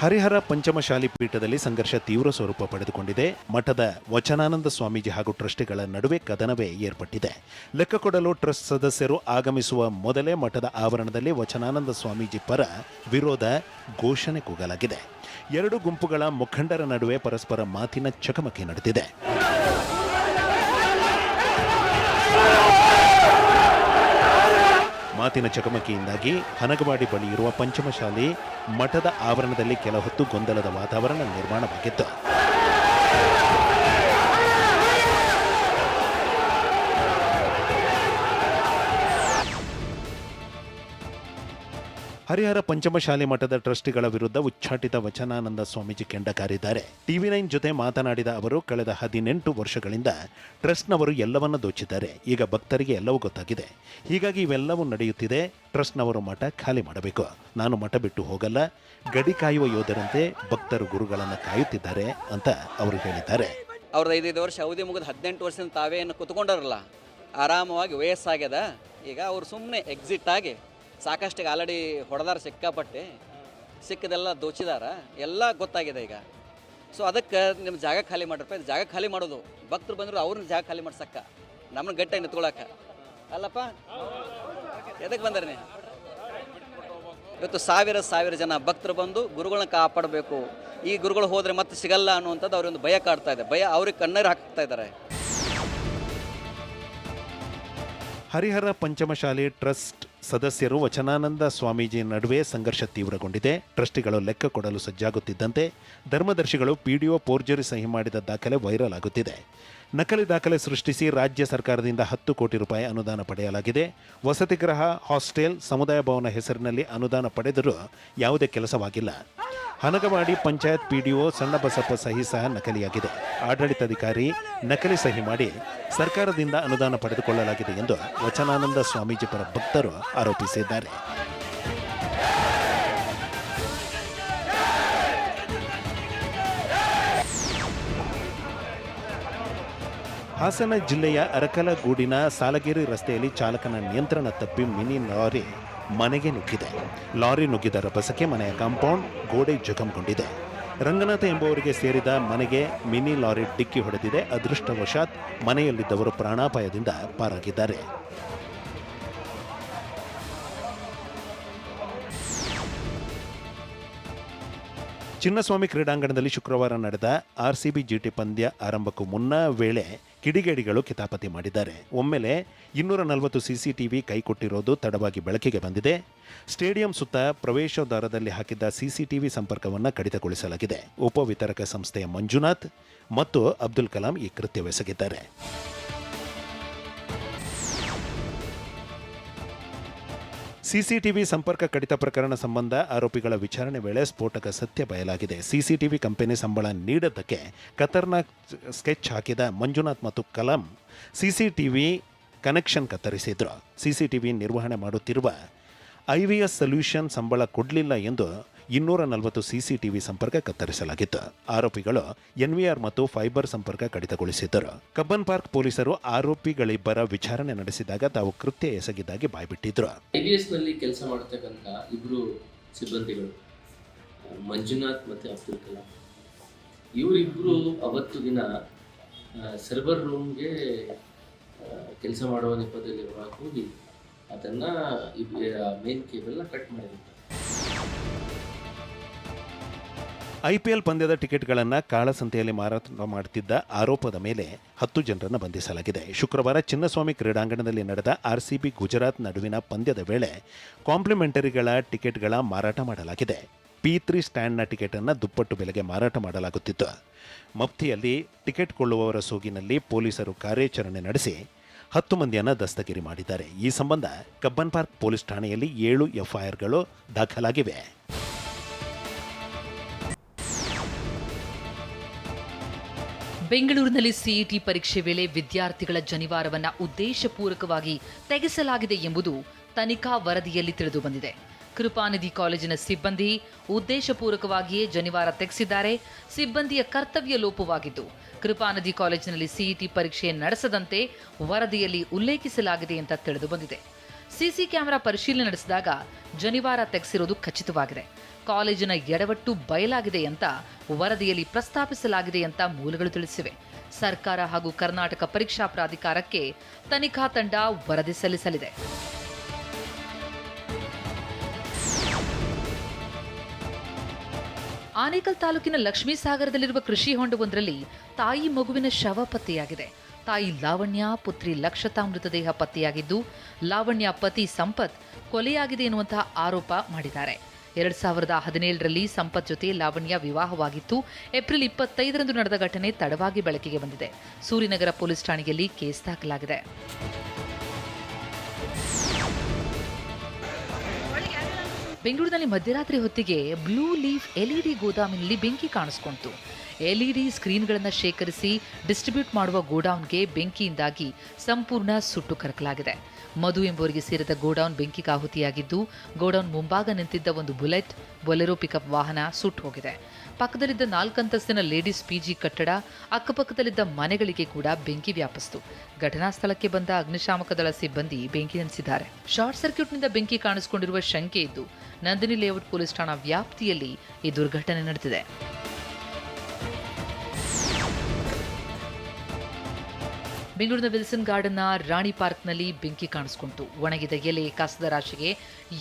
ಹರಿಹರ ಪಂಚಮಶಾಲಿ ಪೀಠದಲ್ಲಿ ಸಂಘರ್ಷ ತೀವ್ರ ಸ್ವರೂಪ ಪಡೆದುಕೊಂಡಿದೆ. ಮಠದ ವಚನಾನಂದ ಸ್ವಾಮೀಜಿ ಹಾಗೂ ಟ್ರಸ್ಟಿಗಳ ನಡುವೆ ಕದನವೇ ಏರ್ಪಟ್ಟಿದೆ. ಲೆಕ್ಕ ಕೊಡಲು ಟ್ರಸ್ಟ್ ಸದಸ್ಯರು ಆಗಮಿಸುವ ಮೊದಲೇ ಮಠದ ಆವರಣದಲ್ಲಿ ವಚನಾನಂದ ಸ್ವಾಮೀಜಿ ಪರ ವಿರೋಧ ಘೋಷಣೆ ಕೂಗಲಾಗಿದೆ. ಎರಡು ಗುಂಪುಗಳ ಮುಖಂಡರ ನಡುವೆ ಪರಸ್ಪರ ಮಾತಿನ ಚಕಮಕಿ ನಡೆದಿದೆ. ಮಾತಿನ ಚಕಮಕಿಯಿಂದಾಗಿ ಹನಗವಾಡಿ ಬಳಿ ಇರುವ ಪಂಚಮಶಾಲಿ ಮಠದ ಆವರಣದಲ್ಲಿ ಕೆಲ ಹೊತ್ತು ಗೊಂದಲದ ವಾತಾವರಣ ನಿರ್ಮಾಣವಾಗಿತ್ತು. ಹರಿಹರ ಪಂಚಮಶಾಲಿ ಮಠದ ಟ್ರಸ್ಟಿಗಳ ವಿರುದ್ಧ ಉಚ್ಚಾಟಿತ ವಚನಾನಂದ ಸ್ವಾಮೀಜಿ ಕೆಂಡ ಕಾರಿದ್ದಾರೆ. TV9 ಜೊತೆ ಮಾತನಾಡಿದ ಅವರು, ಕಳೆದ 18 ವರ್ಷಗಳಿಂದ ಟ್ರಸ್ಟ್ನವರು ಎಲ್ಲವನ್ನ ದೋಚಿದ್ದಾರೆ. ಈಗ ಭಕ್ತರಿಗೆ ಎಲ್ಲವೂ ಗೊತ್ತಾಗಿದೆ. ಹೀಗಾಗಿ ಇವೆಲ್ಲವೂ ನಡೆಯುತ್ತಿದೆ. ಟ್ರಸ್ಟ್ನವರು ಮಠ ಖಾಲಿ ಮಾಡಬೇಕು. ನಾನು ಮಠ ಬಿಟ್ಟು ಹೋಗಲ್ಲ. ಗಡಿ ಕಾಯುವ ಯೋಧರಂತೆ ಭಕ್ತರು ಗುರುಗಳನ್ನು ಕಾಯುತ್ತಿದ್ದಾರೆ ಅಂತ ಅವರು ಹೇಳಿದ್ದಾರೆ. ಅವ್ರದ್ದು 5 ವರ್ಷ ಅವಧಿ ಮುಗಿದು 18 ವರ್ಷದಿಂದ ತಾವೇ ಏನು ಕುತ್ಕೊಂಡಾರಲ್ಲ, ಆರಾಮವಾಗಿ ವಯಸ್ಸಾಗ್ಯದ. ಈಗ ಅವ್ರು ಸುಮ್ಮನೆ ಎಕ್ಸಿಟ್ ಆಗಿ ಸಾಕಷ್ಟಿಗೆ ಆಲ್ರೆಡಿ ಹೊಡೆದಾರ, ಸಿಕ್ಕಾಪಟ್ಟೆ ಸಿಕ್ಕದೆಲ್ಲ ದೋಚಿದಾರ, ಎಲ್ಲ ಗೊತ್ತಾಗಿದೆ ಈಗ. ಸೊ ಅದಕ್ಕೆ ನಿಮ್ಮ ಜಾಗ ಖಾಲಿ ಮಾಡ್ರಪ್ಪ. ಇದು ಜಾಗ ಖಾಲಿ ಮಾಡೋದು, ಭಕ್ತರು ಬಂದರು ಅವ್ರನ್ನ ಜಾಗ ಖಾಲಿ ಮಾಡ್ಸಕ್ಕ, ನಮ್ಮನ್ನ ಗಟ್ಟಿಯಾಗಿ ನಿಂತ್ಕೊಳಕ್ಕೆ ಅಲ್ಲಪ್ಪ. ಎದಕ್ಕೆ ಬಂದಾರೆ ನೀವು? ಇವತ್ತು ಸಾವಿರ ಜನ ಭಕ್ತರು ಬಂದು ಗುರುಗಳನ್ನ ಕಾಪಾಡಬೇಕು. ಈ ಗುರುಗಳು ಹೋದರೆ ಮತ್ತೆ ಸಿಗಲ್ಲ ಅನ್ನುವಂಥದ್ದು ಅವ್ರೊಂದು ಭಯ ಕಾಡ್ತಾ ಇದೆ. ಭಯ ಅವ್ರಿಗೆ ಕಣ್ಣೀರು ಹಾಕ್ತಾ ಇದ್ದಾರೆ. ಹರಿಹರ ಪಂಚಮಶಾಲಿ ಟ್ರಸ್ಟ್ ಸದಸ್ಯರು ವಚನಾನಂದ ಸ್ವಾಮೀಜಿ ನಡುವೆ ಸಂಘರ್ಷ ತೀವ್ರಗೊಂಡಿದೆ. ಟ್ರಸ್ಟಿಗಳು ಲೆಕ್ಕ ಕೊಡಲು ಸಜ್ಜಾಗುತ್ತಿದ್ದಂತೆ ಧರ್ಮದರ್ಶಿಗಳು PDO ಫೋರ್ಜರಿ ಸಹಿ ಮಾಡಿದ ದಾಖಲೆ ವೈರಲ್ ಆಗುತ್ತಿದೆ. ನಕಲಿ ದಾಖಲೆ ಸೃಷ್ಟಿಸಿ ರಾಜ್ಯ ಸರ್ಕಾರದಿಂದ 10 ಕೋಟಿ ರೂಪಾಯಿ ಅನುದಾನ ಪಡೆಯಲಾಗಿದೆ. ವಸತಿಗೃಹ, ಹಾಸ್ಟೆಲ್, ಸಮುದಾಯ ಭವನ ಹೆಸರಿನಲ್ಲಿ ಅನುದಾನ ಪಡೆದರೂ ಯಾವುದೇ ಕೆಲಸವಾಗಿಲ್ಲ. ಹನಗವಾಡಿ ಪಂಚಾಯತ್ PDO ಸಣ್ಣಬಸಪ್ಪ ಸಹಿ ಸಹ ನಕಲಿಯಾಗಿದೆ. ಆಡಳಿತಾಧಿಕಾರಿ ನಕಲಿ ಸಹಿ ಮಾಡಿ ಸರ್ಕಾರದಿಂದ ಅನುದಾನ ಪಡೆದುಕೊಳ್ಳಲಾಗಿದೆ ಎಂದು ವಚನಾನಂದ ಸ್ವಾಮೀಜಿ ಪರ ಭಕ್ತರು ಆರೋಪಿಸಿದ್ದಾರೆ. ಹಾಸನ ಜಿಲ್ಲೆಯ ಅರಕಲಗೂಡಿನ ಸಾಲಗೇರಿ ರಸ್ತೆಯಲ್ಲಿ ಚಾಲಕನ ನಿಯಂತ್ರಣ ತಪ್ಪಿ ಮಿನಿ ಲಾರಿ ಮನೆಗೆ ನುಗ್ಗಿದೆ. ಲಾರಿ ನುಗ್ಗಿದ ರಭಸಕ್ಕೆ ಮನೆಯ ಕಾಂಪೌಂಡ್ ಗೋಡೆ ಜಖಂಗೊಂಡಿದೆ. ರಂಗನಾಥ ಎಂಬುವರಿಗೆ ಸೇರಿದ ಮನೆಗೆ ಮಿನಿ ಲಾರಿ ಡಿಕ್ಕಿ ಹೊಡೆದಿದೆ. ಅದೃಷ್ಟವಶಾತ್ ಮನೆಯಲ್ಲಿದ್ದವರು ಪ್ರಾಣಾಪಾಯದಿಂದ ಪಾರಾಗಿದ್ದಾರೆ. ಚಿನ್ನಸ್ವಾಮಿ ಕ್ರೀಡಾಂಗಣದಲ್ಲಿ ಶುಕ್ರವಾರ ನಡೆದ RCB GT ಪಂದ್ಯ ಆರಂಭಕ್ಕೂ ಮುನ್ನ ವೇಳೆ ಕಿಡಿಗೇಡಿಗಳು ಕಿತಾಪತಿ ಮಾಡಿದ್ದಾರೆ. ಒಮ್ಮೆಲೆ 240 CCTV ಕೈಕೊಟ್ಟಿರೋದು ತಡವಾಗಿ ಬೆಳಕಿಗೆ ಬಂದಿದೆ. ಸ್ಟೇಡಿಯಂ ಸುತ್ತ ಪ್ರವೇಶದ್ವಾರದಲ್ಲಿ ಹಾಕಿದ್ದ CCTV ಸಂಪರ್ಕವನ್ನು ಕಡಿತಗೊಳಿಸಲಾಗಿದೆ. ಉಪವಿತರಕ ಸಂಸ್ಥೆಯ ಮಂಜುನಾಥ್ ಮತ್ತು ಅಬ್ದುಲ್ ಕಲಾಂ ಈ ಕೃತ್ಯವೆಸಗಿದ್ದಾರೆ. CCTV ಸಂಪರ್ಕ ಕಡಿತ ಪ್ರಕರಣ ಸಂಬಂಧ ಆರೋಪಿಗಳ ವಿಚಾರಣೆ ವೇಳೆ ಸ್ಫೋಟಕ ಸತ್ಯ ಬಯಲಾಗಿದೆ. CCTV ಕಂಪನಿ ಸಂಬಳ ನೀಡದ್ದಕ್ಕೆ ಖತರ್ನಾಕ್ ಸ್ಕೆಚ್ ಹಾಕಿದ ಮಂಜುನಾಥ್ ಮತ್ತು ಕಲಾಂ CCTV ಕನೆಕ್ಷನ್ ಕತ್ತರಿಸಿದ್ರು. CCTV ನಿರ್ವಹಣೆ ಮಾಡುತ್ತಿರುವ IVS ಸೊಲ್ಯೂಷನ್ ಸಂಬಳ ಕೊಡಲಿಲ್ಲ ಎಂದು 240 CCTV ಸಂಪರ್ಕ ಕತ್ತರಿಸಲಾಗಿತ್ತು. ಆರೋಪಿಗಳು NVR ಮತ್ತು ಫೈಬರ್ ಸಂಪರ್ಕ ಕಡಿತಗೊಳಿಸಿದ್ದರು. ಕಬ್ಬನ್ ಪಾರ್ಕ್ ಪೊಲೀಸರು ಆರೋಪಿಗಳಿಬ್ಬರ ವಿಚಾರಣೆ ನಡೆಸಿದಾಗ ತಾವು ಕೃತ್ಯ ಎಸಗಿದ್ದಾಗಿ ಬಾಯ್ಬಿಟ್ಟಿದ್ರು. IVS ನಲ್ಲಿ ಕೆಲಸ ಮಾಡತಕ್ಕಂಥ ಇಬ್ಬರು ಸಿಬ್ಬಂದಿಗಳು ಮಂಜುನಾಥ್ ಮತ್ತು ಅಬ್ದುಲ್ ಕಲಾಂ, ಇವರಿಬ್ಬರು ಅವತ್ತು ದಿನ ಸರ್ವರ್ ರೂಮ್ಗೆ ಕೆಲಸ ಮಾಡುವ ನೆಪದಲ್ಲಿ ಹೋಗಿ ಅದನ್ನ ಮೇನ್ ಕೇಬಲ್ನ ಕಟ್ ಮಾಡಿದ್ರು. IPL ಪಂದ್ಯದ ಟಿಕೆಟ್ಗಳನ್ನು ಕಾಳಸಂತೆಯಲ್ಲಿ ಮಾರಾಟ ಮಾಡುತ್ತಿದ್ದ ಆರೋಪದ ಮೇಲೆ 10 ಜನರನ್ನು ಬಂಧಿಸಲಾಗಿದೆ. ಶುಕ್ರವಾರ ಚಿನ್ನಸ್ವಾಮಿ ಕ್ರೀಡಾಂಗಣದಲ್ಲಿ ನಡೆದ RCB ಗುಜರಾತ್ ನಡುವಿನ ಪಂದ್ಯದ ವೇಳೆ ಕಾಂಪ್ಲಿಮೆಂಟರಿಗಳ ಟಿಕೆಟ್ಗಳ ಮಾರಾಟ ಮಾಡಲಾಗಿದೆ. P3 ಸ್ಟ್ಯಾಂಡ್ನ ಟಿಕೆಟನ್ನು ದುಪ್ಪಟ್ಟು ಬೆಲೆಗೆ ಮಾರಾಟ ಮಾಡಲಾಗುತ್ತಿತ್ತು. ಮಫ್ತಿಯಲ್ಲಿ ಟಿಕೆಟ್ ಕೊಳ್ಳುವವರ ಸೋಗಿನಲ್ಲಿ ಪೊಲೀಸರು ಕಾರ್ಯಾಚರಣೆ ನಡೆಸಿ 10 ಮಂದಿಯನ್ನು ದಸ್ತಗಿರಿ ಮಾಡಿದ್ದಾರೆ. ಈ ಸಂಬಂಧ ಕಬ್ಬನ್ ಪಾರ್ಕ್ ಪೊಲೀಸ್ ಠಾಣೆಯಲ್ಲಿ 7 FIRಗಳು ದಾಖಲಾಗಿವೆ. ಬೆಂಗಳೂರಿನಲ್ಲಿ CET ಪರೀಕ್ಷೆ ವೇಳೆ ವಿದ್ಯಾರ್ಥಿಗಳ ಜನಿವಾರವನ್ನು ಉದ್ದೇಶಪೂರ್ವಕವಾಗಿ ತೆಗೆಸಲಾಗಿದೆ ಎಂಬುದು ತನಿಖಾ ವರದಿಯಲ್ಲಿ ತಿಳಿದುಬಂದಿದೆ. ಕೃಪಾನಿಧಿ ಕಾಲೇಜಿನ ಸಿಬ್ಬಂದಿ ಉದ್ದೇಶಪೂರ್ವಕವಾಗಿಯೇ ಜನಿವಾರ ತೆಗೆಸಿದ್ದಾರೆ. ಸಿಬ್ಬಂದಿಯ ಕರ್ತವ್ಯ ಲೋಪವಾಗಿದ್ದು ಕೃಪಾನಿಧಿ ಕಾಲೇಜಿನಲ್ಲಿ CET ಪರೀಕ್ಷೆ ನಡೆಸದಂತೆ ವರದಿಯಲ್ಲಿ ಉಲ್ಲೇಖಿಸಲಾಗಿದೆ ಅಂತ ತಿಳಿದುಬಂದಿದೆ. ಸಿಸಿ ಕ್ಯಾಮೆರಾ ಪರಿಶೀಲನೆ ನಡೆಸಿದಾಗ ಜನಿವಾರ ತೆಗೆಸಿರೋದು ಖಚಿತವಾಗಿದೆ. ಕಾಲೇಜಿನ ಎಡವಟ್ಟು ಬಯಲಾಗಿದೆ ಅಂತ ವರದಿಯಲ್ಲಿ ಪ್ರಸ್ತಾಪಿಸಲಾಗಿದೆ ಅಂತ ಮೂಲಗಳು ತಿಳಿಸಿವೆ. ಸರ್ಕಾರ ಹಾಗೂ ಕರ್ನಾಟಕ ಪರೀಕ್ಷಾ ಪ್ರಾಧಿಕಾರಕ್ಕೆ ತನಿಖಾ ತಂಡ ವರದಿ ಸಲ್ಲಿಸಲಿದೆ. ಆನೇಕಲ್ ತಾಲೂಕಿನ ಲಕ್ಷ್ಮೀಸಾಗರದಲ್ಲಿರುವ ಕೃಷಿ ಹೊಂಡವೊಂದರಲ್ಲಿ ತಾಯಿ ಮಗುವಿನ ಶವ ಪತ್ತೆಯಾಗಿದೆ. ತಾಯಿ ಲಾವಣ್ಯ, ಪುತ್ರಿ ಲಕ್ಷತಾ ಮೃತದೇಹ ಪತ್ತೆಯಾಗಿದ್ದು, ಲಾವಣ್ಯ ಪತಿ ಸಂಪತ್ ಕೊಲೆಯಾಗಿದೆ ಎನ್ನುವಂತಹ ಆರೋಪ ಮಾಡಿದ್ದಾರೆ. 2017ರಲ್ಲಿ ಸಂಪತ್ ಜೊತೆ ಲಾವಣ್ಯ ವಿವಾಹವಾಗಿತ್ತು. ಏಪ್ರಿಲ್ 25ರಂದು ನಡೆದ ಘಟನೆ ತಡವಾಗಿ ಬೆಳಕಿಗೆ ಬಂದಿದೆ. ಸೂರಿನಗರ ಪೊಲೀಸ್ ಠಾಣೆಯಲ್ಲಿ ಕೇಸ್ ದಾಖಲಾಗಿದೆ. ಬೆಂಗಳೂರಿನಲ್ಲಿ ಮಧ್ಯರಾತ್ರಿ ಹೊತ್ತಿಗೆ ಬ್ಲೂ ಲೀಫ್ ಎಲ್ಇಡಿ ಗೋದಾಮಿನಲ್ಲಿ ಬೆಂಕಿ ಕಾಣಿಸಿಕೊಂಡಿತು. ಎಲ್ಇಡಿ ಸ್ಕ್ರೀನ್ಗಳನ್ನು ಶೇಖರಿಸಿ ಡಿಸ್ಟ್ರಿಬ್ಯೂಟ್ ಮಾಡುವ ಗೋಡೌನ್ಗೆ ಬೆಂಕಿಯಿಂದಾಗಿ ಸಂಪೂರ್ಣ ಸುಟ್ಟು ಕರಕಲಾಗಿದೆ. ಮಧು ಎಂಬುವರಿಗೆ ಸೇರಿದ ಗೋಡೌನ್ ಬೆಂಕಿಗಾಹುತಿಯಾಗಿದ್ದು, ಗೋಡೌನ್ ಮುಂಭಾಗ ನಿಂತಿದ್ದ ಒಂದು ಬುಲೆಟ್, ಬೊಲೆರೋ ಪಿಕಪ್ ವಾಹನ ಸುಟ್ಟು ಹೋಗಿದೆ. ಪಕ್ಕದಲ್ಲಿದ್ದ 4 ಅಂತಸ್ತಿನ ಲೇಡೀಸ್ ಪಿಜಿ ಕಟ್ಟಡ, ಅಕ್ಕಪಕ್ಕದಲ್ಲಿದ್ದ ಮನೆಗಳಿಗೆ ಕೂಡ ಬೆಂಕಿ ವ್ಯಾಪಿಸಿತು. ಘಟನಾ ಸ್ಥಳಕ್ಕೆ ಬಂದ ಅಗ್ನಿಶಾಮಕ ದಳ ಸಿಬ್ಬಂದಿ ಬೆಂಕಿ ನಂದಿಸಿದ್ದಾರೆ. ಶಾರ್ಟ್ ಸರ್ಕ್ಯೂಟ್ನಿಂದ ಬೆಂಕಿ ಕಾಣಿಸಿಕೊಂಡಿರುವ ಶಂಕೆ ಇದ್ದು, ನಂದಿನಿ ಲೇಔಟ್ ಪೊಲೀಸ್ ಠಾಣಾ ವ್ಯಾಪ್ತಿಯಲ್ಲಿ ಈ ದುರ್ಘಟನೆ ನಡೆದಿದೆ. ಬೆಂಗಳೂರಿನ ವಿಲ್ಸನ್ ಗಾರ್ಡನ್ನ ರಾಣಿ ಪಾರ್ಕ್ನಲ್ಲಿ ಬೆಂಕಿ ಕಾಣಿಸಿಕೊಂಡಿತು. ಒಣಗಿದ ಎಲೆ, ಕಸದ ರಾಶಿಗೆ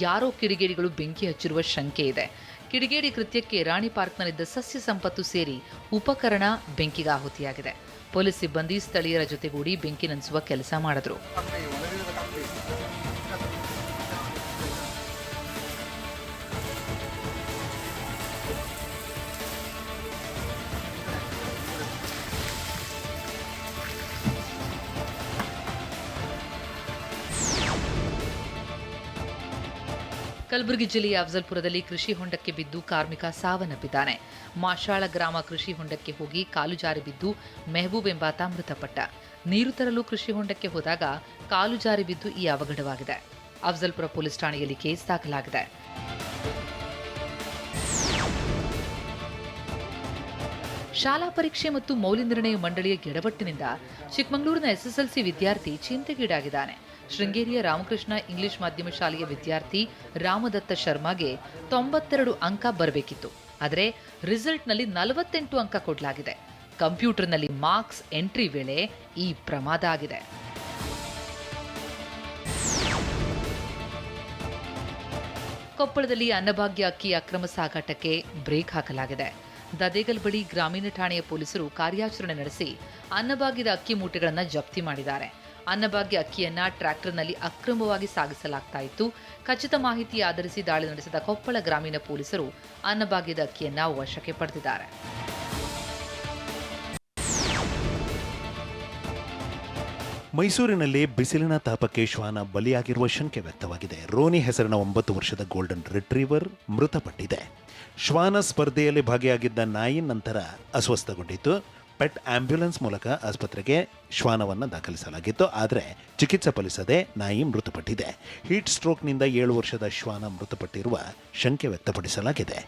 ಯಾರೋ ಕಿಡಿಗೇಡಿಗಳು ಬೆಂಕಿ ಹಚ್ಚಿರುವ ಶಂಕೆ ಇದೆ. ಕಿಡಿಗೇಡಿ ಕೃತ್ಯಕ್ಕೆ ರಾಣಿ ಪಾರ್ಕ್ನಲ್ಲಿದ್ದ ಸಸ್ಯ ಸಂಪತ್ತು ಸೇರಿ ಉಪಕರಣ ಬೆಂಕಿಗಾಹುತಿಯಾಗಿದೆ. ಪೊಲೀಸ್ ಸಿಬ್ಬಂದಿ ಸ್ಥಳೀಯರ ಜೊತೆಗೂಡಿ ಬೆಂಕಿ ನಂದಿಸುವ ಕೆಲಸ ಮಾಡಿದ್ರು. ಕಲಬುರಗಿ ಜಿಲ್ಲೆಯ ಅಫಜಲ್ಪುರದಲ್ಲಿ ಕೃಷಿ ಹೊಂಡಕ್ಕೆ ಬಿದ್ದು ಕಾರ್ಮಿಕ ಸಾವನ್ನಪ್ಪಿದ್ದಾನೆ. ಮಾಶಾಳ ಗ್ರಾಮ ಕೃಷಿ ಹೊಂಡಕ್ಕೆ ಹೋಗಿ ಕಾಲು ಜಾರಿ ಬಿದ್ದು ಮೆಹಬೂಬ್ ಎಂಬಾತ ಮೃತಪಟ್ಟ. ನೀರು ತರಲು ಕೃಷಿ ಹೊಂಡಕ್ಕೆ ಹೋದಾಗ ಕಾಲು ಜಾರಿ ಬಿದ್ದು ಈ ಅವಘಡವಾಗಿದೆ. ಅಫಜಲ್ಪುರ ಪೊಲೀಸ್ ಠಾಣೆಯಲ್ಲಿ ಕೇಸ್ ದಾಖಲಾಗಿದೆ. ಶಾಲಾ ಪರೀಕ್ಷೆ ಮತ್ತು ಮೌಲ್ಯನಿರ್ಣಯ ಮಂಡಳಿಯ ಎಡವಟ್ಟಿನಿಂದ ಚಿಕ್ಕಮಗಳೂರಿನ ಎಸ್ಎಸ್ಎಲ್ಸಿ ವಿದ್ಯಾರ್ಥಿ ಚಿಂತೆಗೀಡಾಗಿದ್ದಾನೆ. ಶೃಂಗೇರಿಯ ರಾಮಕೃಷ್ಣ ಇಂಗ್ಲಿಷ್ ಮಾಧ್ಯಮ ಶಾಲೆಯ ವಿದ್ಯಾರ್ಥಿ ರಾಮದತ್ತ ಶರ್ಮಾಗೆ 92 ಅಂಕ ಬರಬೇಕಿತ್ತು. ಆದರೆ ರಿಸಲ್ಟ್ನಲ್ಲಿ 48 ಅಂಕ ಕೊಡಲಾಗಿದೆ. ಕಂಪ್ಯೂಟರ್ನಲ್ಲಿ ಮಾರ್ಕ್ಸ್ ಎಂಟ್ರಿ ವೇಳೆ ಈ ಪ್ರಮಾದ ಆಗಿದೆ. ಕೊಪ್ಪಳದಲ್ಲಿ ಅನ್ನಭಾಗ್ಯ ಅಕ್ಕಿ ಅಕ್ರಮ ಸಾಗಾಟಕ್ಕೆ ಬ್ರೇಕ್ ಹಾಕಲಾಗಿದೆ. ದದೇಗಲ್ ಬಳಿ ಗ್ರಾಮೀಣ ಠಾಣೆಯ ಪೊಲೀಸರು ಕಾರ್ಯಾಚರಣೆ ನಡೆಸಿ ಅನ್ನಭಾಗ್ಯದ ಅಕ್ಕಿ ಮೂಟೆಗಳನ್ನು ಜಪ್ತಿ ಮಾಡಿದ್ದಾರೆ. ಅನ್ನಭಾಗ್ಯ ಅಕ್ಕಿಯನ್ನ ಟ್ರ್ಯಾಕ್ಟರ್ನಲ್ಲಿ ಅಕ್ರಮವಾಗಿ ಸಾಗಿಸಲಾಗ್ತಾ ಇತ್ತು. ಖಚಿತ ಮಾಹಿತಿ ಆಧರಿಸಿ ದಾಳಿ ನಡೆಸಿದ ಕೊಪ್ಪಳ ಗ್ರಾಮೀಣ ಪೊಲೀಸರು ಅನ್ನಭಾಗ್ಯದ ಅಕ್ಕಿಯನ್ನ ವಶಕ್ಕೆ ಪಡೆದಿದ್ದಾರೆ. ಮೈಸೂರಿನಲ್ಲಿ ಬಿಸಿಲಿನ ತಾಪಕ್ಕೆ ಶ್ವಾನ ಬಲಿಯಾಗಿರುವ ಶಂಕೆ ವ್ಯಕ್ತವಾಗಿದೆ. ರೋನಿ ಹೆಸರಿನ 9 ವರ್ಷದ ಗೋಲ್ಡನ್ ರಿಟ್ರೀವರ್ ಮೃತಪಟ್ಟಿದೆ. ಶ್ವಾನ ಸ್ಪರ್ಧೆಯಲ್ಲಿ ಭಾಗಿಯಾಗಿದ್ದ ನಾಯಿ ನಂತರ ಅಸ್ವಸ್ಥಗೊಂಡಿತ್ತು. ಪೆಟ್ ಆಂಬ್ಯುಲೆನ್ಸ್ ಮೂಲಕ ಆಸ್ಪತ್ರೆಗೆ ಶ್ವಾನವನ್ನು ದಾಖಲಿಸಲಾಗಿತ್ತು. ಆದರೆ ಚಿಕಿತ್ಸೆ ಫಲಿಸದೆ ನಾಯಿ ಮೃತಪಟ್ಟಿದೆ. ಹೀಟ್ ಸ್ಟ್ರೋಕ್ನಿಂದ 7 ವರ್ಷದ ಶ್ವಾನ ಮೃತಪಟ್ಟಿರುವ ಶಂಕೆ ವ್ಯಕ್ತಪಡಿಸಲಾಗಿದೆ.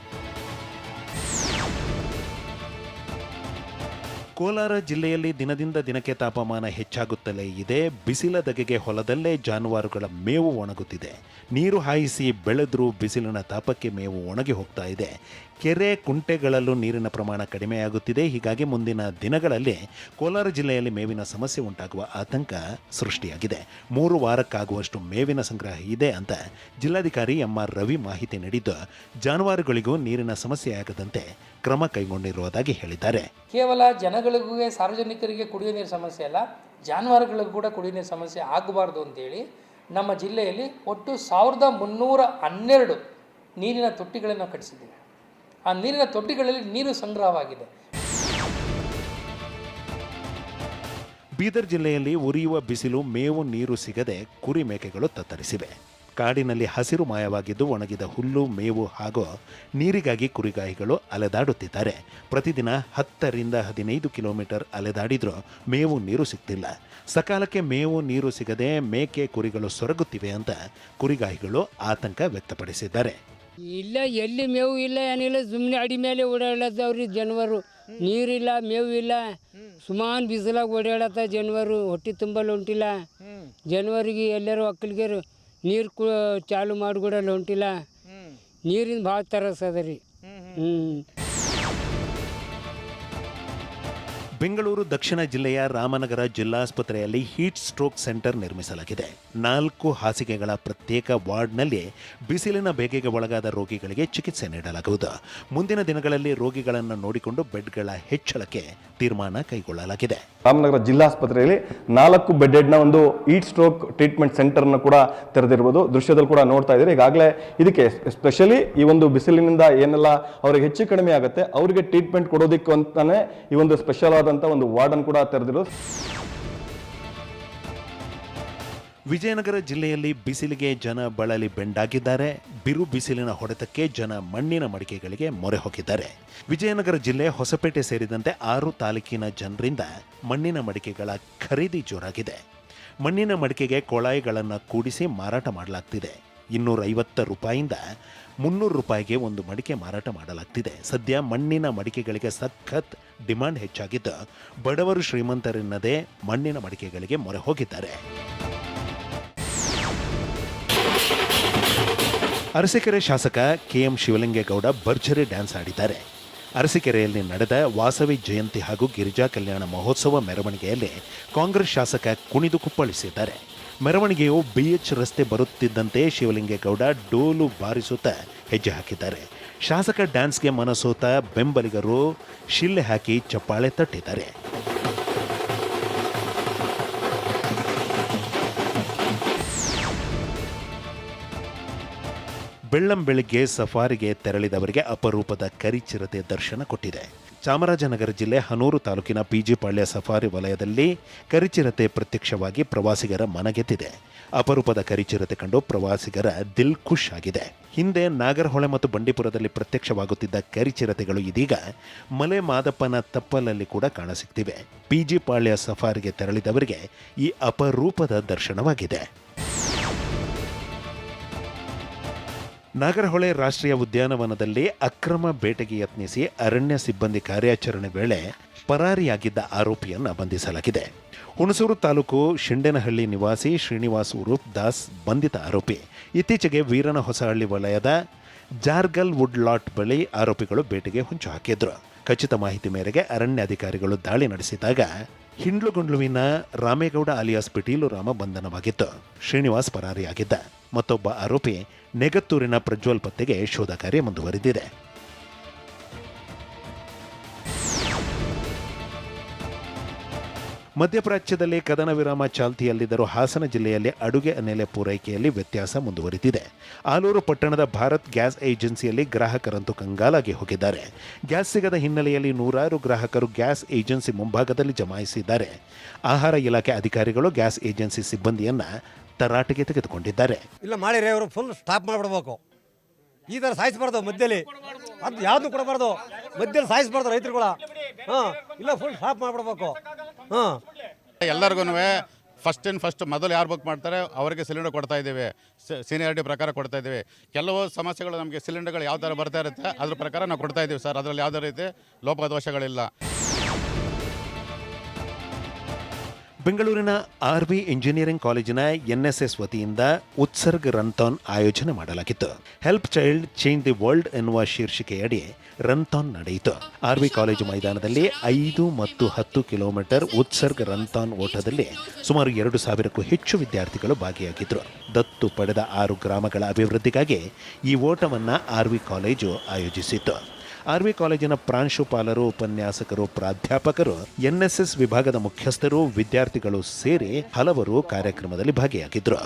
ಕೋಲಾರ ಜಿಲ್ಲೆಯಲ್ಲಿ ದಿನದಿಂದ ದಿನಕ್ಕೆ ತಾಪಮಾನ ಹೆಚ್ಚಾಗುತ್ತಲೇ ಇದೆ. ಬಿಸಿಲ ಧಗೆಗೆ ಹೊಲದಲ್ಲೇ ಜಾನುವಾರುಗಳ ಮೇವು ಒಣಗುತ್ತಿದೆ. ನೀರು ಹಾಯಿಸಿ ಬೆಳೆದ್ರೂ ಬಿಸಿಲಿನ ತಾಪಕ್ಕೆ ಮೇವು ಒಣಗಿ ಹೋಗ್ತಾ ಇದೆ. ಕೆರೆ ಕುಂಟೆಗಳಲ್ಲೂ ನೀರಿನ ಪ್ರಮಾಣ ಕಡಿಮೆಯಾಗುತ್ತಿದೆ. ಹೀಗಾಗಿ ಮುಂದಿನ ದಿನಗಳಲ್ಲಿ ಕೋಲಾರ ಜಿಲ್ಲೆಯಲ್ಲಿ ಮೇವಿನ ಸಮಸ್ಯೆ ಉಂಟಾಗುವ ಆತಂಕ ಸೃಷ್ಟಿಯಾಗಿದೆ. 3 ವಾರಕ್ಕಾಗುವಷ್ಟು ಮೇವಿನ ಸಂಗ್ರಹ ಇದೆ ಅಂತ ಜಿಲ್ಲಾಧಿಕಾರಿ ಎಂಆರ್ ರವಿ ಮಾಹಿತಿ ನೀಡಿದ್ದು, ಜಾನುವಾರುಗಳಿಗೂ ನೀರಿನ ಸಮಸ್ಯೆಯಾಗದಂತೆ ಕ್ರಮ ಕೈಗೊಂಡಿರುವುದಾಗಿ ಹೇಳಿದ್ದಾರೆ. ಕೇವಲ ಜನಗಳಿಗೂ ಸಾರ್ವಜನಿಕರಿಗೆ ಕುಡಿಯುವ ನೀರು ಸಮಸ್ಯೆ ಅಲ್ಲ, ಜಾನುವಾರುಗಳಿಗೂ ಕೂಡ ಕುಡಿಯುವ ನೀರು ಸಮಸ್ಯೆ ಆಗಬಾರ್ದು ಅಂತೇಳಿ ನಮ್ಮ ಜಿಲ್ಲೆಯಲ್ಲಿ ಒಟ್ಟು 1312 ನೀರಿನ ತೊಟ್ಟಿಗಳನ್ನು ಕಟ್ಟಿಸಿದ್ದೀವಿ. ಆ ನೀರಿನ ತೊಟ್ಟಿಗಳಲ್ಲಿ ನೀರು ಸಂಗ್ರಹವಾಗಿದೆ. ಬೀದರ್ ಜಿಲ್ಲೆಯಲ್ಲಿ ಉರಿಯುವ ಬಿಸಿಲು, ಮೇವು ನೀರು ಸಿಗದೆ ಕುರಿ ಮೇಕೆಗಳು ತತ್ತರಿಸಿವೆ. ಕಾಡಿನಲ್ಲಿ ಹಸಿರು ಮಾಯವಾಗಿದ್ದು ಒಣಗಿದ ಹುಲ್ಲು, ಮೇವು ಹಾಗೂ ನೀರಿಗಾಗಿ ಕುರಿಗಾಹಿಗಳು ಅಲೆದಾಡುತ್ತಿದ್ದಾರೆ. ಪ್ರತಿದಿನ 10 ರಿಂದ 15 ಕಿಲೋಮೀಟರ್ ಅಲೆದಾಡಿದ್ರೂ ಮೇವು ನೀರು ಸಿಗ್ತಿಲ್ಲ. ಸಕಾಲಕ್ಕೆ ಮೇವು ನೀರು ಸಿಗದೆ ಮೇಕೆ ಕುರಿಗಳು ಸೊರಗುತ್ತಿವೆ ಅಂತ ಕುರಿಗಾಹಿಗಳು ಆತಂಕ ವ್ಯಕ್ತಪಡಿಸಿದ್ದಾರೆ. ಇಲ್ಲ, ಎಲ್ಲಿ ಮೇವು ಇಲ್ಲ, ಏನಿಲ್ಲ, ಸುಮ್ಮನೆ ಅಡಿ ಮೇಲೆ ಓಡಾಡತ್ತವ್ರಿ ಜನವರು. ನೀರಿಲ್ಲ, ಮೇವು ಇಲ್ಲ, ಸುಮಾರು ಬಿಸಿಲಾಗ ಓಡಾಡತ್ತ ಜನವರು. ಹೊಟ್ಟೆ ತುಂಬಲು ಹೊಂಟಿಲ್ಲ ಜನವರಿಗೆ. ಎಲ್ಲರೂ ಒಕ್ಕಲಿಗರು ನೀರು ಚಾಲು ಮಾಡಿಕೊಡಲ್ಲ ಹೊಂಟಿಲ್ಲ. ನೀರಿನ ಭಾಳ ತರಸ್ ಅದ ರೀ. ಬೆಂಗಳೂರು ದಕ್ಷಿಣ ಜಿಲ್ಲೆಯ ರಾಮನಗರ ಜಿಲ್ಲಾಸ್ಪತ್ರೆಯಲ್ಲಿ ಹೀಟ್ ಸ್ಟ್ರೋಕ್ ಸೆಂಟರ್ ನಿರ್ಮಿಸಲಾಗಿದೆ. 4 ಹಾಸಿಗೆಗಳ ಪ್ರತ್ಯೇಕ ವಾರ್ಡ್ನಲ್ಲಿ ಬಿಸಿಲಿನ ಬೇಗೆಗೆ ಒಳಗಾದ ರೋಗಿಗಳಿಗೆ ಚಿಕಿತ್ಸೆ ನೀಡಲಾಗುವುದು. ಮುಂದಿನ ದಿನಗಳಲ್ಲಿ ರೋಗಿಗಳನ್ನು ನೋಡಿಕೊಂಡು ಬೆಡ್ಗಳ ಹೆಚ್ಚಳಕ್ಕೆ ತೀರ್ಮಾನ ಕೈಗೊಳ್ಳಲಾಗಿದೆ. ರಾಮನಗರ ಜಿಲ್ಲಾಸ್ಪತ್ರೆಯಲ್ಲಿ 4 ಬೆಡ್ಡೆಡ್ನ ಒಂದು ಹೀಟ್ ಸ್ಟ್ರೋಕ್ ಟ್ರೀಟ್ಮೆಂಟ್ ಸೆಂಟರ್ನ ಕೂಡ ತೆರೆದಿರ್ಬೋದು. ದೃಶ್ಯದಲ್ಲಿ ಕೂಡ ನೋಡ್ತಾ ಇದ್ದೀರಿ. ಈಗಾಗಲೇ ಇದಕ್ಕೆ ಸ್ಪೆಷಲಿ ಈ ಒಂದು ಬಿಸಿಲಿನಿಂದ ಏನೆಲ್ಲ ಅವರಿಗೆ ಹೆಚ್ಚು ಕಡಿಮೆ ಆಗುತ್ತೆ ಅವರಿಗೆ ಟ್ರೀಟ್ಮೆಂಟ್ ಕೊಡೋದಕ್ಕೆ ಅಂತಾನೆ ಈ ಒಂದು ಸ್ಪೆಷಲ್ ಆದಂಥ ಒಂದು ವಾರ್ಡನ್ ಕೂಡ ತೆರೆದಿರೋದು. ವಿಜಯನಗರ ಜಿಲ್ಲೆಯಲ್ಲಿ ಬಿಸಿಲಿಗೆ ಜನ ಬಳಲಿ ಬೆಂಡಾಗಿದ್ದಾರೆ. ಬಿರು ಬಿಸಿಲಿನ ಹೊಡೆತಕ್ಕೆ ಜನ ಮಣ್ಣಿನ ಮಡಿಕೆಗಳಿಗೆ ಮೊರೆ ಹೋಗಿದ್ದಾರೆ. ವಿಜಯನಗರ ಜಿಲ್ಲೆ ಹೊಸಪೇಟೆ ಸೇರಿದಂತೆ 6 ತಾಲೂಕಿನ ಜನರಿಂದ ಮಣ್ಣಿನ ಮಡಿಕೆಗಳ ಖರೀದಿ ಜೋರಾಗಿದೆ. ಮಣ್ಣಿನ ಮಡಿಕೆಗೆ ಕೊಳಾಯಿಗಳನ್ನು ಕೂಡಿಸಿ ಮಾರಾಟ ಮಾಡಲಾಗ್ತಿದೆ. 250 ರೂಪಾಯಿಂದ 300 ರೂಪಾಯಿಗೆ ಒಂದು ಮಡಿಕೆ ಮಾರಾಟ ಮಾಡಲಾಗ್ತಿದೆ. ಸದ್ಯ ಮಣ್ಣಿನ ಮಡಿಕೆಗಳಿಗೆ ಸಖತ್ ಡಿಮಾಂಡ್ ಹೆಚ್ಚಾಗಿದ್ದು ಬಡವರು ಶ್ರೀಮಂತರೆನ್ನದೇ ಮಣ್ಣಿನ ಮಡಿಕೆಗಳಿಗೆ ಮೊರೆ ಹೋಗಿದ್ದಾರೆ. ಅರಸೀಕೆರೆ ಶಾಸಕ KM ಶಿವಲಿಂಗೇಗೌಡ ಭರ್ಜರಿ ಡ್ಯಾನ್ಸ್ ಆಡಿದ್ದಾರೆ. ಅರಸೀಕೆರೆಯಲ್ಲಿ ನಡೆದ ವಾಸವಿ ಜಯಂತಿ ಹಾಗೂ ಗಿರಿಜಾ ಕಲ್ಯಾಣ ಮಹೋತ್ಸವ ಮೆರವಣಿಗೆಯಲ್ಲಿ ಕಾಂಗ್ರೆಸ್ ಶಾಸಕ ಕುಣಿದು ಕುಪ್ಪಳಿಸಿದ್ದಾರೆ. ಮೆರವಣಿಗೆಯು BH ರಸ್ತೆ ಬರುತ್ತಿದ್ದಂತೆ ಶಿವಲಿಂಗೇಗೌಡ ಡೋಲು ಬಾರಿಸುತ್ತಾ ಹೆಜ್ಜೆ ಹಾಕಿದ್ದಾರೆ. ಶಾಸಕ ಡ್ಯಾನ್ಸ್ಗೆ ಮನಸೋತ ಬೆಂಬಲಿಗರು ಶಿಲ್ಲೆ ಹಾಕಿ ಚಪ್ಪಾಳೆ ತಟ್ಟಿದ್ದಾರೆ. ಬೆಳ್ಳಂಬೆಳಿಗ್ಗೆ ಸಫಾರಿಗೆ ತೆರಳಿದವರಿಗೆ ಅಪರೂಪದ ಕರಿಚಿರತೆ ದರ್ಶನ ಕೊಟ್ಟಿದೆ. ಚಾಮರಾಜನಗರ ಜಿಲ್ಲೆ ಹನೂರು ತಾಲೂಕಿನ PG ಪಾಳ್ಯ ಸಫಾರಿ ವಲಯದಲ್ಲಿ ಕರಿಚಿರತೆ ಪ್ರತ್ಯಕ್ಷವಾಗಿ ಪ್ರವಾಸಿಗರ ಮನಗೆದ್ದಿದೆ. ಅಪರೂಪದ ಕರಿಚಿರತೆ ಕಂಡು ಪ್ರವಾಸಿಗರ ದಿಲ್ ಖುಷ್ ಆಗಿದೆ. ಹಿಂದೆ ನಾಗರಹೊಳೆ ಮತ್ತು ಬಂಡೀಪುರದಲ್ಲಿ ಪ್ರತ್ಯಕ್ಷವಾಗುತ್ತಿದ್ದ ಕರಿಚಿರತೆಗಳು ಇದೀಗ ಮಲೆ ಮಾದಪ್ಪನ ತಪ್ಪಲಲ್ಲಿ ಕೂಡ ಕಾಣಸಿಗ್ತಿವೆ. PG ಪಾಳ್ಯ ಸಫಾರಿಗೆ ತೆರಳಿದವರಿಗೆ ಈ ಅಪರೂಪದ ದರ್ಶನವಾಗಿದೆ. ನಾಗರಹೊಳೆ ರಾಷ್ಟ್ರೀಯ ಉದ್ಯಾನವನದಲ್ಲಿ ಅಕ್ರಮ ಬೇಟೆಗೆ ಯತ್ನಿಸಿ ಅರಣ್ಯ ಸಿಬ್ಬಂದಿ ಕಾರ್ಯಾಚರಣೆ ವೇಳೆ ಪರಾರಿಯಾಗಿದ್ದ ಆರೋಪಿಯನ್ನು ಬಂಧಿಸಲಾಗಿದೆ. ಹುಣಸೂರು ತಾಲೂಕು ಶಿಂಡೇನಹಳ್ಳಿ ನಿವಾಸಿ ಶ್ರೀನಿವಾಸ್ ಉರೂಫ್ ದಾಸ್ ಬಂಧಿತ ಆರೋಪಿ. ಇತ್ತೀಚೆಗೆ ವೀರನಹೊಸಹಳ್ಳಿ ವಲಯದ ಜಾರ್ಗಲ್ ವುಡ್ ಲಾಟ್ ಬಳಿ ಆರೋಪಿಗಳು ಬೇಟೆಗೆ ಹೊಂಚು ಹಾಕಿದ್ರು. ಖಚಿತ ಮಾಹಿತಿ ಮೇರೆಗೆ ಅರಣ್ಯಾಧಿಕಾರಿಗಳು ದಾಳಿ ನಡೆಸಿದಾಗ ಹಿಂಡ್ಲುಗುಂಡ್ಲುವಿನ ರಾಮೇಗೌಡ ಅಲಿಯಾಸ್ ಪಿಟೀಲು ರಾಮ ಬಂಧನವಾಗಿತ್ತು. ಶ್ರೀನಿವಾಸ್ ಪರಾರಿಯಾಗಿದ್ದ. ಮತ್ತೊಬ್ಬ ಆರೋಪಿ ನೆಗತ್ತೂರಿನ ಪ್ರಜ್ವಲ್ ಪತ್ತೆಗೆ ಶೋಧ ಕಾರ್ಯ ಮುಂದುವರೆದಿದೆ. ಮಧ್ಯಪ್ರಾಚ್ಯದಲ್ಲಿ ಕದನ ವಿರಾಮ ಚಾಲ್ತಿಯಲ್ಲಿದ್ದರೂ ಹಾಸನ ಜಿಲ್ಲೆಯಲ್ಲಿ ಅಡುಗೆ ಅನಿಲ ಪೂರೈಕೆಯಲ್ಲಿ ವ್ಯತ್ಯಾಸ ಮುಂದುವರಿದಿದೆ. ಆಲೂರು ಪಟ್ಟಣದ ಭಾರತ್ ಗ್ಯಾಸ್ ಏಜೆನ್ಸಿಯಲ್ಲಿ ಗ್ರಾಹಕರಂತೂ ಕಂಗಾಲಾಗಿ ಹೋಗಿದ್ದಾರೆ. ಗ್ಯಾಸ್ ಸಿಗದ ಹಿನ್ನೆಲೆಯಲ್ಲಿ ನೂರಾರು ಗ್ರಾಹಕರು ಗ್ಯಾಸ್ ಏಜೆನ್ಸಿ ಮುಂಭಾಗದಲ್ಲಿ ಜಮಾಯಿಸಿದ್ದಾರೆ. ಆಹಾರ ಇಲಾಖೆ ಅಧಿಕಾರಿಗಳು ಗ್ಯಾಸ್ ಏಜೆನ್ಸಿ ಸಿಬ್ಬಂದಿಯನ್ನ ತರಾಟೆಗೆ ತೆಗೆದುಕೊಂಡಿದ್ದಾರೆ. ಇಲ್ಲ ಮಾಡಿರಿ ಅವರು ಫುಲ್ ಸ್ಟಾಪ್ ಮಾಡಿಬಿಡ್ಬೇಕು. ಈ ಥರ ಸಾಯಿಸಬಾರ್ದು ಮಧ್ಯದಲ್ಲಿ, ಅದು ಯಾವ್ದು ಕೊಡಬಾರ್ದು, ಮಧ್ಯದಲ್ಲಿ ಸಾಯಿಸಬಾರ್ದು ರೈತರುಗಳ. ಇಲ್ಲ ಫುಲ್ ಸ್ಟಾಪ್ ಮಾಡಿಬಿಡ್ಬೇಕು. ಎಲ್ಲರಿಗೂ ಫಸ್ಟ್ ಮೊದಲು ಯಾರು ಬುಕ್ ಮಾಡ್ತಾರೆ ಅವರಿಗೆ ಸಿಲಿಂಡರ್ ಕೊಡ್ತಾ ಇದ್ದೀವಿ. ಸೀನಿಯಾರಿಟಿ ಪ್ರಕಾರ ಕೊಡ್ತಾ ಇದ್ದೀವಿ. ಕೆಲವು ಸಮಸ್ಯೆಗಳು ನಮಗೆ ಸಿಲಿಂಡರ್ಗಳು ಯಾವ ಥರ ಬರ್ತಾ ಇರುತ್ತೆ ಅದ್ರ ಪ್ರಕಾರ ನಾವು ಕೊಡ್ತಾ ಇದ್ದೀವಿ ಸರ್. ಅದರಲ್ಲಿ ಯಾವುದೇ ರೀತಿ ಲೋಪದೋಷಗಳಿಲ್ಲ. ಬೆಂಗಳೂರಿನ RV ಇಂಜಿನಿಯರಿಂಗ್ ಕಾಲೇಜಿನ NSS ವತಿಯಿಂದ ಉತ್ಸರ್ಗ್ ರನ್ಥಾನ್ ಆಯೋಜನೆ ಮಾಡಲಾಗಿತ್ತು. Help child change the world ಎನ್ನುವ ಶೀರ್ಷಿಕೆಯಡಿ ರನ್ಥಾನ್ ನಡೆಯಿತು. RV ಕಾಲೇಜು ಮೈದಾನದಲ್ಲಿ 5 ಮತ್ತು 10 ಕಿಲೋಮೀಟರ್ ಉತ್ಸರ್ಗ್ ರನ್ಥಾನ್ ಓಟದಲ್ಲಿ ಸುಮಾರು 2,000ಕ್ಕೂ ಹೆಚ್ಚು ವಿದ್ಯಾರ್ಥಿಗಳು ಭಾಗಿಯಾಗಿದ್ದರು. ದತ್ತು ಪಡೆದ 6 ಗ್ರಾಮಗಳ ಅಭಿವೃದ್ಧಿಗಾಗಿ ಈ ಓಟವನ್ನು RV ಕಾಲೇಜು ಆಯೋಜಿಸಿತ್ತು. RV ಕಾಲೇಜಿನ ಪ್ರಾಂಶುಪಾಲರು, ಉಪನ್ಯಾಸಕರು, ಪ್ರಾಧ್ಯಾಪಕರು, NSS ವಿಭಾಗದ ಮುಖ್ಯಸ್ಥರು, ವಿದ್ಯಾರ್ಥಿಗಳು ಸೇರಿ ಹಲವರು ಕಾರ್ಯಕ್ರಮದಲ್ಲಿ ಭಾಗಿಯಾಗಿದ್ದರು.